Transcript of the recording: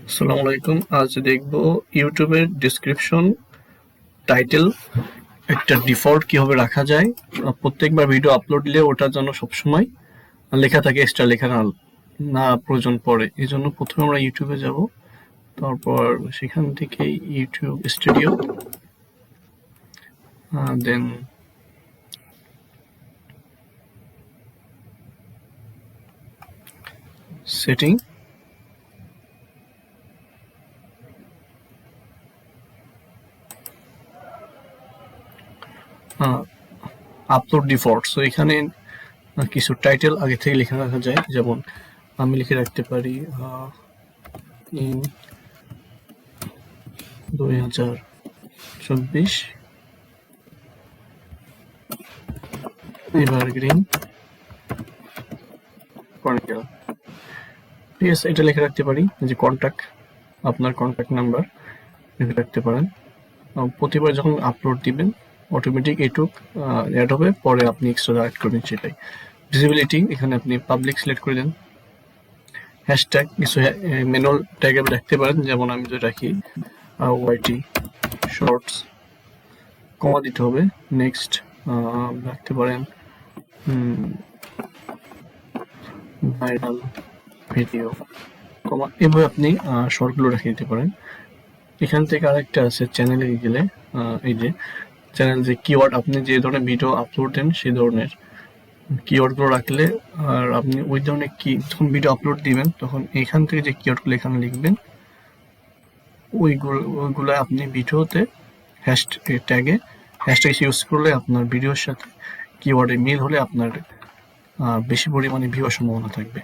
আসসালামু আলাইকুম। আজ দেখব ইউটিউবের ডেসক্রিপশন টাইটেল একটা ডিফল্ট কিভাবে রাখা যায়। প্রত্যেকবার ভিডিও আপলোড দিলে ওটা যেন সবসময় লেখা থাকে, এক্সট্রা লেখা না প্রয়োজন পড়ে। এই জন্য প্রথমে আমরা ইউটিউবে যাব, তারপর সেখান থেকে ইউটিউব স্টুডিও, দেন সেটিং, আপলোড ডিফল্ট। সো এখানে কিছু টাইটেল আগে থেকে লেখা রাখা যায়, যেমন আমি লিখে রাখতে পারি ইন 2024 এভারগ্রিন ক্রনিকল। ঠিক আছে, এটা লিখে রাখতে পারি। যে কন্ট্যাক্ট, আপনার কন্ট্যাক্ট নাম্বার লিখে রাখতে পারেন। প্রতিবার যখন আপলোড দিবেন অটোমেটিক এইটুক অ্যাড হবে, পরে আপনি এক্সট্রা অ্যাড করবেন সেটাই। ভিজিবিলিটি, এখানে আপনি পাবলিক সিলেক্ট করে দেন। হ্যাশট্যাগ, কিছু ম্যানুয়াল ট্যাগ আপনি রাখতে পারেন, যেমন আমি যদি রাখি ওয়াইটি শর্টস, কমা দিতে হবে। নেক্সট রাখতে পারেন ভাইরাল ভিডিও, কমা, এভাবে আপনি শর্টগুলো রেখে দিতে পারেন। এখান থেকে আরেকটা আছে চ্যানেলে গেলে, এই যে চ্যানেল, যে কিওয়ার্ড আপনি যে ধরনের ভিডিও আপলোড দেন সেই ধরনের কিওয়ার্ডগুলো রাখলে, আর আপনি ওই ধরনের যখন ভিডিও আপলোড দিবেন তখন এখান থেকে যে কিওয়ার্ডগুলো এখানে লিখবেন ওইগুলো আপনি ভিডিওতে হ্যাশট্যাগ ইউজ করলে আপনার ভিডিওর সাথে কিওয়ার্ডে মিল হলে আপনার বেশি পরিমাণে ভিউয়ার সম্ভাবনা থাকবে।